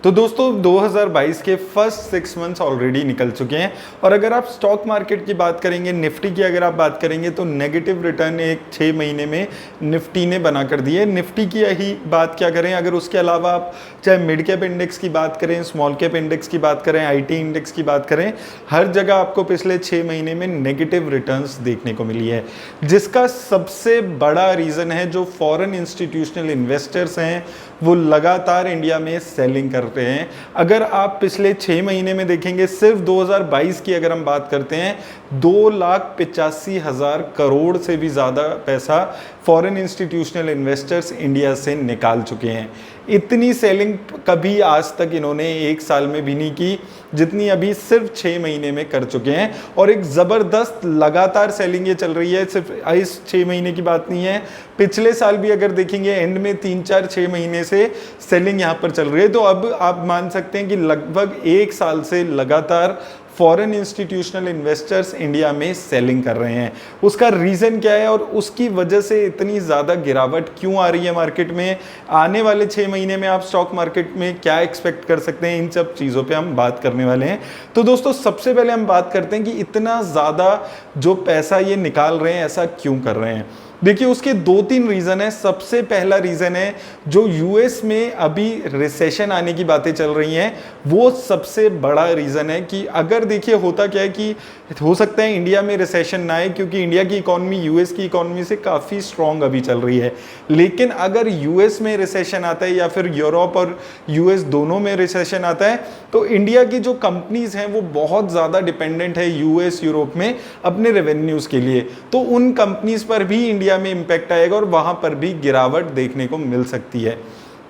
तो दोस्तों 2022 के फर्स्ट 6 मंथ्स ऑलरेडी निकल चुके हैं और अगर आप स्टॉक मार्केट की बात करेंगे, निफ्टी की अगर आप बात करेंगे तो नेगेटिव रिटर्न एक 6 महीने में निफ्टी ने बना कर दी है। निफ्टी की यही बात क्या करें, अगर उसके अलावा आप चाहे मिड कैप इंडेक्स की बात करें, स्मॉल कैप इंडेक्स की बात करें, आईटी इंडेक्स की बात करें, हर जगह आपको पिछले 6 महीने में नेगेटिव रिटर्न्स देखने को मिली है, जिसका सबसे बड़ा रीज़न है जो फॉरेन इंस्टीट्यूशनल इन्वेस्टर्स हैं वो लगातार इंडिया में सेलिंग कर रहे हैं। अगर आप पिछले 6 महीने में देखेंगे, सिर्फ 2022 की अगर हम बात करते हैं, 2,85,000 करोड़ से भी ज़्यादा पैसा फॉरेन इंस्टीट्यूशनल इन्वेस्टर्स इंडिया से निकाल चुके हैं। इतनी सेलिंग कभी आज तक इन्होंने एक साल में भी नहीं की जितनी अभी सिर्फ 6 महीने में कर चुके हैं, और एक ज़बरदस्त लगातार सेलिंग ये चल रही है। सिर्फ इस 6 महीने की बात नहीं है, पिछले साल भी अगर देखेंगे एंड में 3-4-6 महीने से सेलिंग यहाँ पर चल रही है। तो अब आप मान सकते हैं कि लगभग एक साल से लगातार फॉरेन इंस्टीट्यूशनल इन्वेस्टर्स इंडिया में सेलिंग कर रहे हैं। उसका रीज़न क्या है और उसकी वजह से इतनी ज़्यादा गिरावट क्यों आ रही है मार्केट में, आने वाले 6 महीने में आप स्टॉक मार्केट में क्या एक्सपेक्ट कर सकते हैं, इन सब चीज़ों पे हम बात करने वाले हैं। तो दोस्तों सबसे पहले हम बात करते हैं कि इतना ज़्यादा जो पैसा ये निकाल रहे हैं ऐसा क्यों कर रहे हैं। देखिए उसके 2-3 रीज़न है। सबसे पहला रीज़न है जो यूएस में अभी रिसेशन आने की बातें चल रही हैं, वो सबसे बड़ा रीज़न है कि अगर देखिए होता क्या है कि हो सकता है इंडिया में रिसेशन ना आए, क्योंकि इंडिया की इकॉनमी यूएस की इकॉनमी से काफ़ी स्ट्रॉन्ग अभी चल रही है। लेकिन अगर यूएस में रिसेशन आता है या फिर यूरोप और यूएस दोनों में रिसेशन आता है तो इंडिया की जो कंपनीज हैं वो बहुत ज़्यादा डिपेंडेंट है यूएस यूरोप में अपने रेवेन्यूज़ के लिए, तो उन कंपनीज पर भी इंडिया में इंपैक्ट आएगा और वहां पर भी गिरावट देखने को मिल सकती है।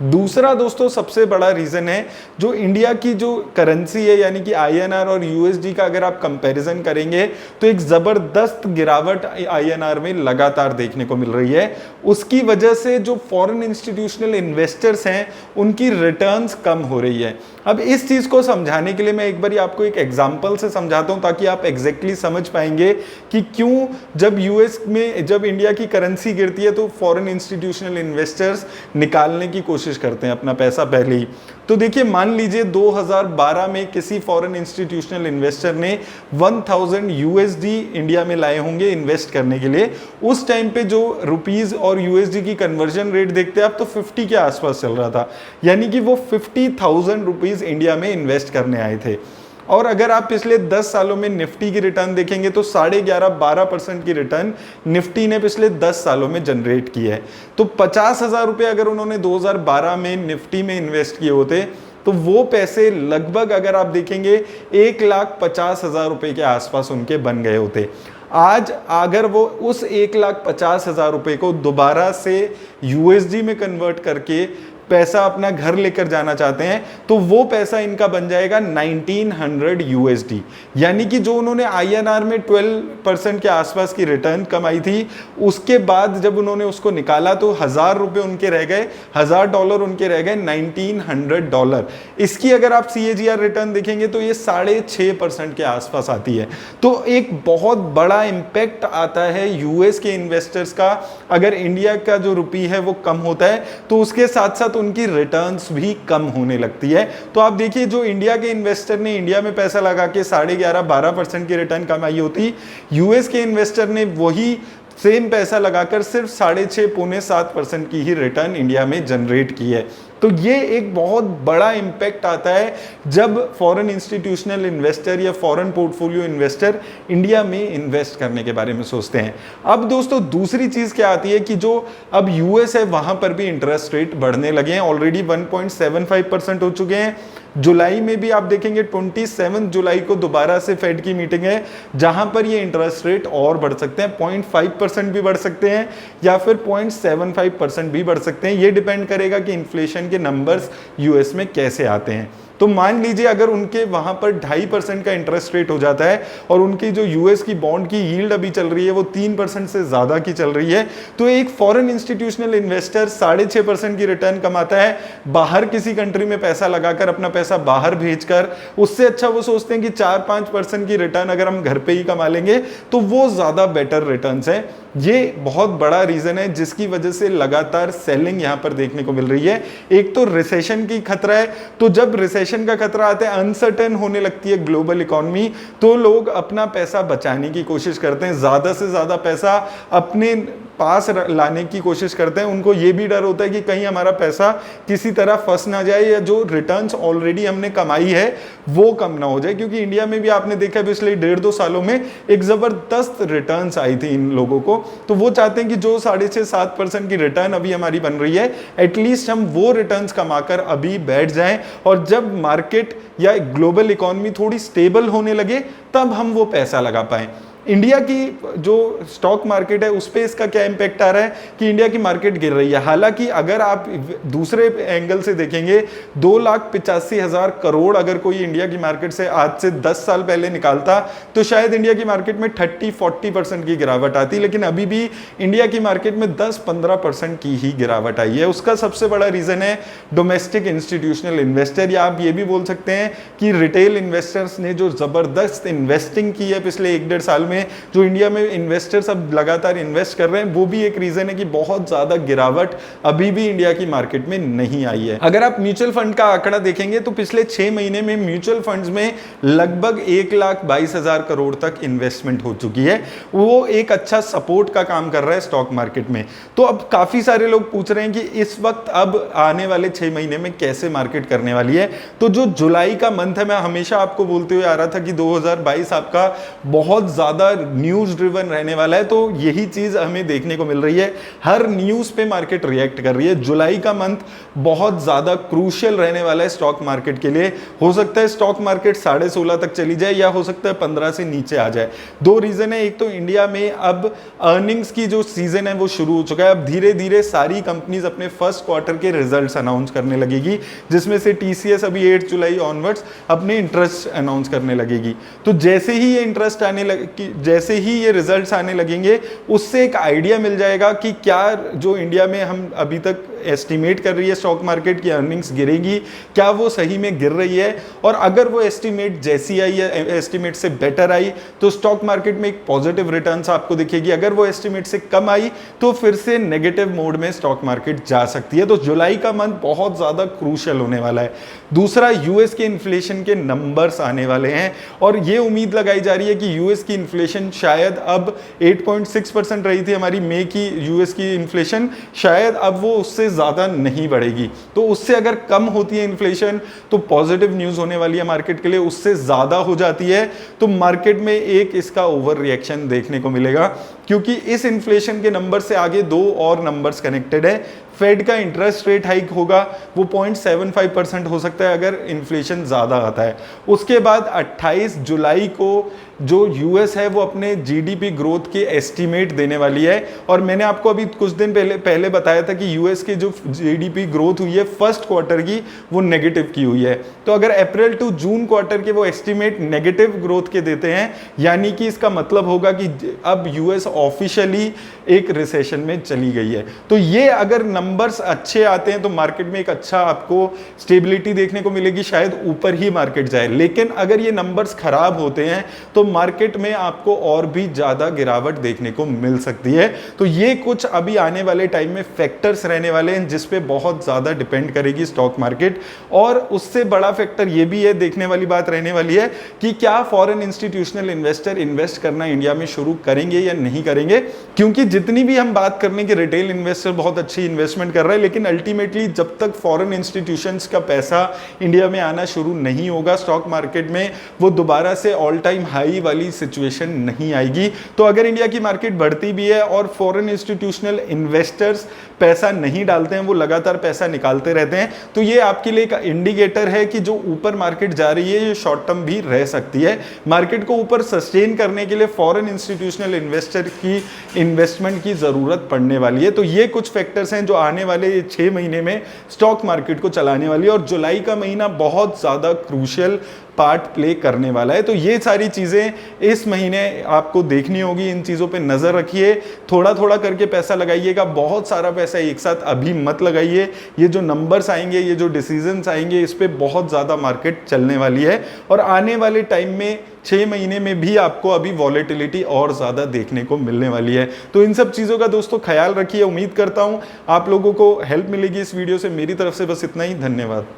दूसरा दोस्तों सबसे बड़ा रीजन है जो इंडिया की जो करेंसी है यानी कि आईएनआर और यूएसडी का अगर आप कंपैरिजन करेंगे तो एक जबरदस्त गिरावट आईएनआर में लगातार देखने को मिल रही है। उसकी वजह से जो फॉरेन इंस्टीट्यूशनल इन्वेस्टर्स हैं उनकी रिटर्न्स कम हो रही है। अब इस चीज को समझाने के लिए मैं एक बार आपको एक एग्जांपल से समझाता हूं ताकि आप एग्जैक्टली समझ पाएंगे कि क्यों जब यूएस में जब इंडिया की करेंसी गिरती है तो फॉरेन इंस्टीट्यूशनल इन्वेस्टर्स निकालने की कोशिश करते हैं अपना पैसा पहले ही। तो देखिए मान लीजिए 2012 में किसी फॉरेन इंस्टीट्यूशनल इन्वेस्टर ने 1000 यूएसडी इंडिया में लाए होंगे इन्वेस्ट करने के लिए। उस टाइम पे जो रुपीस और यूएसडी की कन्वर्जन रेट देखते हैं आप तो 50 के आसपास चल रहा था, यानी कि वो 50,000 रुपीस इंडिया में इन्वेस्ट करने आए थे। और अगर आप पिछले 10 सालों में निफ्टी की रिटर्न देखेंगे तो 11.5-12% की रिटर्न निफ्टी ने पिछले 10 सालों में जनरेट की है। तो 50,000 रुपये अगर उन्होंने 2012 में निफ्टी में इन्वेस्ट किए होते तो वो पैसे लगभग अगर आप देखेंगे 1,50,000 रुपये के आसपास उनके बन गए होते। आज अगर वो उस 1,50,000 रुपये को दोबारा से यूएसडी में कन्वर्ट करके पैसा अपना घर लेकर जाना चाहते हैं तो वो पैसा इनका बन जाएगा 1900 यूएसडी, यानी कि जो उन्होंने आईएनआर में 12% के आसपास की रिटर्न कमाई थी उसके बाद जब उन्होंने उसको निकाला तो $1,000 उनके रह गए, $1,000 उनके रह गए $1900। इसकी अगर आप CAGR रिटर्न देखेंगे तो ये 6.5% के आसपास आती है। तो एक बहुत बड़ा इंपैक्ट आता है यूएस के इन्वेस्टर्स का अगर इंडिया का जो रुपी है वो कम होता है तो उसके साथ साथ उनकी रिटर्न्स भी कम होने लगती है। तो आप देखिए जो इंडिया के इन्वेस्टर ने इंडिया में पैसा लगा के 11.5-12% की रिटर्न कमाई होती, यूएस के इन्वेस्टर ने वही सेम पैसा लगाकर सिर्फ 6.5-7% की ही रिटर्न इंडिया में जनरेट की है। तो ये एक बहुत बड़ा इंपैक्ट आता है जब फॉरेन इंस्टीट्यूशनल इन्वेस्टर या फॉरेन पोर्टफोलियो इन्वेस्टर इंडिया में इन्वेस्ट करने के बारे में सोचते हैं। अब दोस्तों दूसरी चीज़ क्या आती है कि जो अब यूएस है वहाँ पर भी इंटरेस्ट रेट बढ़ने लगे हैं, ऑलरेडी 1.75% हो चुके हैं। जुलाई में भी आप देखेंगे 27 जुलाई को दोबारा से फेड की मीटिंग है जहां पर ये इंटरेस्ट रेट और बढ़ सकते हैं, 0.5% भी बढ़ सकते हैं या फिर 0.75% भी बढ़ सकते हैं। ये डिपेंड करेगा कि इन्फ्लेशन के नंबर्स यूएस में कैसे आते हैं। तो मान लीजिए अगर उनके वहां पर 2.5% का इंटरेस्ट रेट हो जाता है और उनकी जो यूएस की बॉन्ड की यील्ड अभी चल रही है वो 3% से ज्यादा की चल रही है, तो एक फॉरेन इंस्टीट्यूशनल इन्वेस्टर 6.5% की रिटर्न कमाता है बाहर किसी कंट्री में पैसा लगाकर, अपना पैसा बाहर भेजकर। उससे अच्छा वो सोचते हैं कि 4-5% की रिटर्न अगर हम घर पे ही कमा लेंगे तो वो ज्यादा बेटर रिटर्न्स है। ये बहुत बड़ा रीजन है जिसकी वजह से लगातार सेलिंग यहां पर देखने को मिल रही है। एक तो रिसेशन की खतरा है, तो जब रिसेशन का खतरा आता है, अनसर्टेन होने लगती है ग्लोबल इकोनॉमी, तो लोग अपना पैसा बचाने की कोशिश करते हैं, ज्यादा से ज्यादा पैसा अपने पास लाने की कोशिश करते हैं। उनको ये भी डर होता है कि कहीं हमारा पैसा किसी तरह फंस ना जाए या जो रिटर्न्स ऑलरेडी हमने कमाई है वो कम ना हो जाए, क्योंकि इंडिया में भी आपने देखा पिछले 1.5-2 सालों में एक जबरदस्त रिटर्न्स आई थी इन लोगों को। तो वो चाहते हैं कि जो 6.5-7% की रिटर्न अभी हमारी बन रही है, एटलीस्ट हम वो रिटर्न्स कमाकर अभी बैठ जाएं, और जब मार्केट या ग्लोबल इकोनॉमी थोड़ी स्टेबल होने लगे तब हम वो पैसा लगा पाएं। इंडिया की जो स्टॉक मार्केट है उस पर इसका क्या इम्पैक्ट आ रहा है कि इंडिया की मार्केट गिर रही है। हालांकि अगर आप दूसरे एंगल से देखेंगे, 2,85,000 करोड़ अगर कोई इंडिया की मार्केट से आज से 10 साल पहले निकालता तो शायद इंडिया की मार्केट में 30-40% की गिरावट आती, लेकिन अभी भी इंडिया की मार्केट में 10-15% की ही गिरावट आई है। उसका सबसे बड़ा रीजन है डोमेस्टिक इंस्टीट्यूशनल इन्वेस्टर, या आप ये भी बोल सकते हैं कि रिटेल इन्वेस्टर्स ने जो जबरदस्त इन्वेस्टिंग की है पिछले 1-1.5 साल में, जो इंडिया में इन्वेस्टर्स अब लगातार इन्वेस्ट कर रहे हैं, वो भी एक रीजन है कि बहुत ज्यादा गिरावट अभी भी इंडिया की मार्केट में नहीं आई है। अगर आप म्यूचुअल फंड का आंकड़ा देखेंगे तो पिछले 6 महीने में म्यूचुअल फंड्स में लगभग 1,22,000 करोड़ तक इन्वेस्टमेंट हो चुकी है। वो एक अच्छा सपोर्ट का काम कर रहा है स्टॉक मार्केट में। तो अब काफी सारे लोग पूछ रहे हैं कि इस वक्त अब आने वाले 6 महीने में कैसे मार्केट करने वाली है। तो जो जुलाई का मंथ है, मैं हमेशा आपको बोलते हुए आ रहा था कि 2022 आपका बहुत ज्यादा न्यूज ड्रिवन रहने वाला है, तो यही चीज हमें देखने को मिल रही है। हर न्यूज पे मार्केट रिएक्ट कर रही है। जुलाई का मंथ बहुत ज्यादा क्रूशियल रहने वाला है स्टॉक मार्केट के लिए। हो सकता है स्टॉक मार्केट 16.5 तक चली जाए, या हो सकता है 15 से नीचे आ जाए। 2 रीजन है, एक तो इंडिया में अब अर्निंग्स की जो सीजन है वो शुरू हो चुका है। अब धीरे धीरे सारी कंपनीज अपने फर्स्ट क्वार्टर के रिजल्ट्स अनाउंस करने लगेगी, जिसमें से टीसीएस अभी 8 जुलाई ऑनवर्ड्स अपने इंटरेस्ट अनाउंस करने लगेगी। तो जैसे ही ये इंटरेस्ट आने लगे, जैसे ही ये रिजल्ट्स आने लगेंगे, उससे एक आइडिया मिल जाएगा कि क्या जो इंडिया में हम अभी तक एस्टिमेट कर रही है स्टॉक मार्केट की अर्निंग्स गिरेगी, क्या वो सही में गिर रही है। और अगर वो एस्टिमेट जैसी आई है, एस्टिमेट से बेटर आई, तो स्टॉक मार्केट में एक पॉजिटिव रिटर्न्स आपको दिखेगी। अगर वो एस्टिमेट से कम आई तो फिर से नेगेटिव मोड में स्टॉक मार्केट जा सकती है। तो जुलाई का मंथ बहुत ज्यादा क्रूशियल होने वाला है। दूसरा, यूएस के इन्फ्लेशन के नंबर्स आने वाले हैं, और ये उम्मीद लगाई जा रही है कि यूएस की इन्फ्लेशन शायद अब 8.6% रही थी हमारी मई की यूएस की इन्फ्लेशन, शायद अब वो उससे ज्यादा नहीं बढ़ेगी। तो उससे अगर कम होती है इन्फ्लेशन तो पॉजिटिव न्यूज होने वाली है मार्केट के लिए। उससे ज्यादा हो जाती है तो मार्केट में एक इसका ओवर रिएक्शन देखने को मिलेगा, क्योंकि इस इन्फ्लेशन के नंबर से आगे 2 और नंबर्स कनेक्टेड है। फेड का इंटरेस्ट रेट हाइक होगा, वो 0.75% हो सकता है अगर इन्फ्लेशन ज्यादा आता है। उसके बाद 28 जुलाई को जो यूएस है वो अपने जीडीपी ग्रोथ के एस्टीमेट देने वाली है, और मैंने आपको अभी कुछ दिन पहले बताया था कि यूएस के जो जीडीपी ग्रोथ हुई है फर्स्ट क्वार्टर की, वो नेगेटिव की हुई है। तो अगर अप्रैल टू जून क्वार्टर के वो एस्टीमेट नेगेटिव ग्रोथ के देते हैं, यानी कि इसका मतलब होगा कि अब यूएस ऑफिशियली एक रिसेशन में चली गई है। तो ये अगर नंबर्स अच्छे आते हैं तो मार्केट में एक अच्छा आपको स्टेबिलिटी देखने को मिलेगी, शायद ऊपर ही मार्केट जाए। लेकिन अगर ये नंबर्स खराब होते हैं तो मार्केट में आपको और भी ज्यादा गिरावट देखने को मिल सकती है। तो ये कुछ अभी आने वाले टाइम में फैक्टर्स रहने वाले हैं जिस पे बहुत ज्यादा डिपेंड करेगी स्टॉक मार्केट। और उससे बड़ा फैक्टर ये भी है, देखने वाली बात रहने वाली है कि क्या फॉरेन इंस्टीट्यूशनल इन्वेस्टर इन्वेस्ट करना इंडिया में शुरू करेंगे या नहीं करेंगे। क्योंकि जितनी भी हम बात करने के रिटेल इन्वेस्टर बहुत अच्छी इन्वेस्टमेंट कर रहे हैं, लेकिन अल्टीमेटली जब तक फॉरेन इंस्टीट्यूशंस का पैसा इंडिया में आना शुरू नहीं होगा स्टॉक मार्केट में, वो दोबारा से ऑल टाइम हाई वाली सिचुएशन नहीं आएगी। तो अगर इंडिया की मार्केट बढ़ती भी है और फॉरेन इंस्टीट्यूशनल इन्वेस्टर्स पैसा नहीं डालते हैं, वो लगातार पैसा निकालते रहते हैं, तो ये आपके लिए एक इंडिकेटर है कि जो ऊपर मार्केट जा रही है ये शॉर्ट टर्म भी रह सकती है। मार्केट को ऊपर सस्टेन करने के लिए फॉरेन इंस्टीट्यूशनल इन्वेस्टर की इन्वेस्टमेंट की जरूरत पड़ने वाली है। तो ये कुछ फैक्टर्स हैं जो आने वाले 6 महीने में स्टॉक मार्केट को चलाने वाली है। और जुलाई का महीना बहुत ज्यादा क्रूशियल पार्ट प्ले करने वाला है। तो ये सारी चीज़ें इस महीने आपको देखनी होगी, इन चीज़ों पे नज़र रखिए, थोड़ा थोड़ा करके पैसा लगाइएगा, बहुत सारा पैसा एक साथ अभी मत लगाइए। ये जो नंबर्स आएंगे, ये जो डिसीजंस आएंगे, इस पे बहुत ज़्यादा मार्केट चलने वाली है और आने वाले टाइम में 6 महीने में भी आपको अभी वॉलेटिलिटी और ज़्यादा देखने को मिलने वाली है। तो इन सब चीज़ों का दोस्तों ख्याल रखिए। उम्मीद करता हूँ आप लोगों को हेल्प मिलेगी इस वीडियो से। मेरी तरफ से बस इतना ही, धन्यवाद।